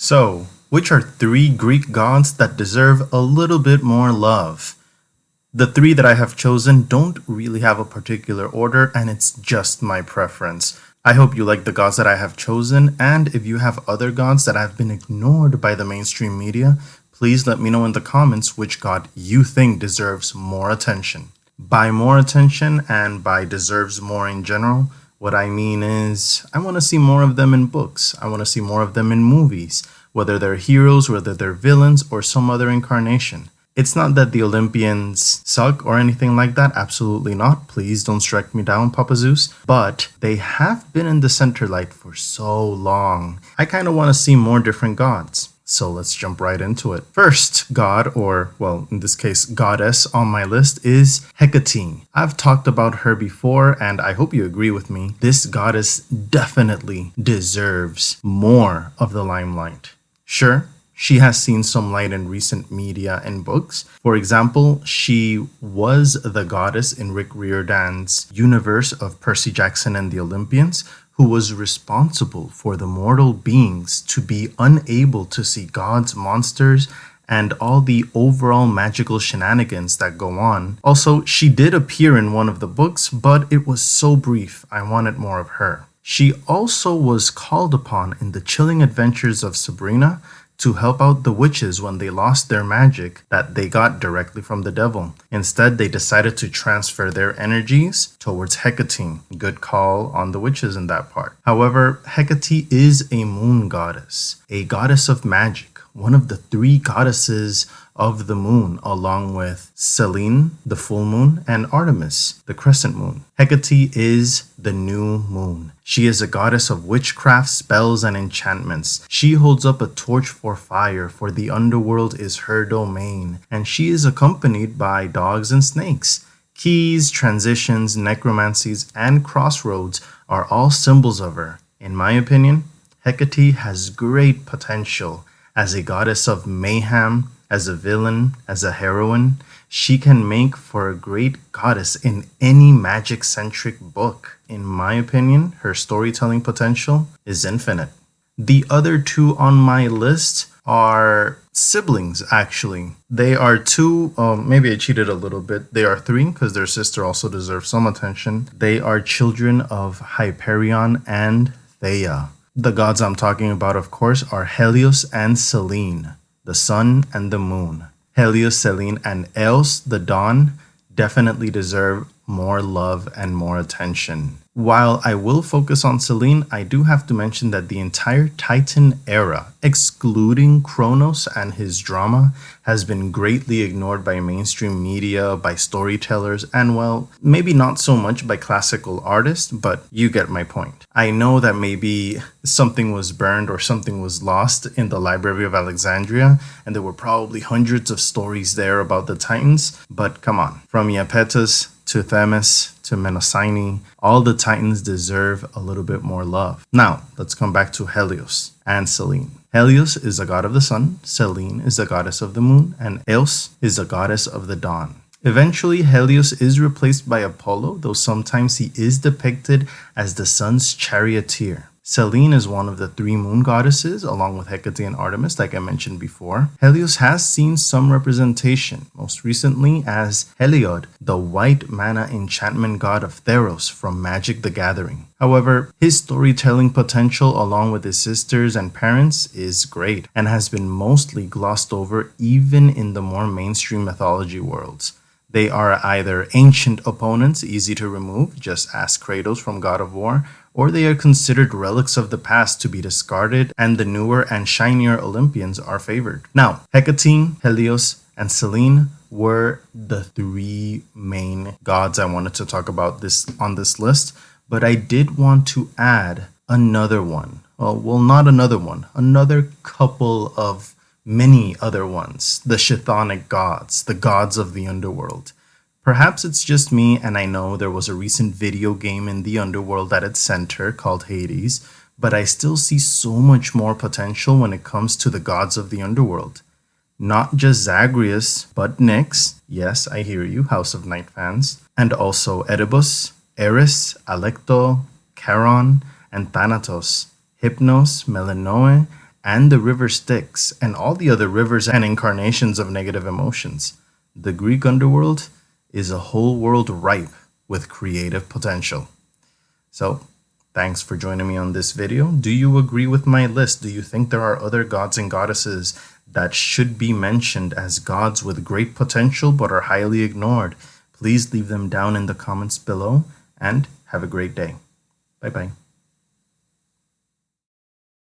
So, which are three Greek gods that deserve a little bit more love? The three that I have chosen don't really have a particular order, and it's just my preference. I hope you like the gods that I have chosen, and if you have other gods that have been ignored by the mainstream media, please let me know in the comments which god you think deserves more attention. By more attention and by deserves more in general, what I mean is I want to see more of them in books. I want to see more of them in movies, whether they're heroes, whether they're villains, or some other incarnation. It's not that the Olympians suck or anything like that, absolutely not. Please don't strike me down, Papa Zeus. But they have been in the center light for so long. I kind of want to see more different gods. So let's jump right into it. First god, or well, in this case, goddess on my list is Hecate. I've talked about her before, and I hope you agree with me. This goddess definitely deserves more of the limelight. Sure, she has seen some light in recent media and books. For example, she was the goddess in Rick Riordan's universe of Percy Jackson and the Olympians, who was responsible for the mortal beings to be unable to see gods, monsters, and all the overall magical shenanigans that go on. Also, she did appear in one of the books, but it was so brief, I wanted more of her. She also was called upon in the chilling adventures of Sabrina to help out the witches when they lost their magic that they got directly from the devil. Instead, they decided to transfer their energies towards Hecate. Good call on the witches in that part. However, Hecate is a moon goddess, a goddess of magic, one of the three goddesses of the moon, along with Selene, the full moon, and Artemis, the crescent moon. Hecate is the new moon. She is a goddess of witchcraft, spells, and enchantments. She holds up a torch for fire, for the underworld is her domain, and she is accompanied by dogs and snakes. Keys, transitions, necromancies, and crossroads are all symbols of her. In my opinion, Hecate has great potential as a goddess of mayhem, as a villain, as a heroine. She can make for a great goddess in any magic-centric book. In my opinion, her storytelling potential is infinite. The other two on my list are siblings, actually. They are two, maybe I cheated a little bit. They are three, because their sister also deserves some attention. They are children of Hyperion and Theia. The gods I'm talking about, of course, are Helios and Selene, the sun and the moon. Helios, Selene, and Eos, the dawn, definitely deserve more love and more attention. While I will focus on Selene, I do have to mention that the entire Titan era, excluding Kronos and his drama, has been greatly ignored by mainstream media, by storytellers, and well, maybe not so much by classical artists, but you get my point. I know that maybe something was burned or something was lost in the Library of Alexandria, and there were probably hundreds of stories there about the Titans, but come on, from Iapetus to Themis to Mnemosyne, all the Titans deserve a little bit more love. Now, let's come back to Helios and Selene. Helios is a god of the sun, Selene is a goddess of the moon, and Eos is a goddess of the dawn. Eventually, Helios is replaced by Apollo, though sometimes he is depicted as the sun's charioteer. Selene is one of the three moon goddesses, along with Hecate and Artemis, like I mentioned before. Helios has seen some representation, most recently as Heliod, the white mana enchantment god of Theros from Magic the Gathering. However, his storytelling potential, along with his sisters and parents, is great, and has been mostly glossed over even in the more mainstream mythology worlds. They are either ancient opponents, easy to remove, just ask Kratos from God of War, or they are considered relics of the past to be discarded, and the newer and shinier Olympians are favored. Now, Hecate, Helios, and Selene were the three main gods I wanted to talk about on this list, but I did want to add another one. Well, not another one, another couple of many other ones, the chthonic gods, the gods of the underworld. Perhaps it's just me, and I know there was a recent video game in the underworld at its center called Hades, but I still see so much more potential when it comes to the gods of the underworld. Not just Zagreus, but Nyx, yes, I hear you, House of Night fans, and also Oedipus, Eris, Alecto, Charon, and Thanatos, Hypnos, Melinoe, and the river Styx, and all the other rivers and incarnations of negative emotions. The Greek underworld is a whole world ripe with creative potential. So, thanks for joining me on this video. Do you agree with my list? Do you think there are other gods and goddesses that should be mentioned as gods with great potential but are highly ignored? Please leave them down in the comments below and have a great day. Bye bye.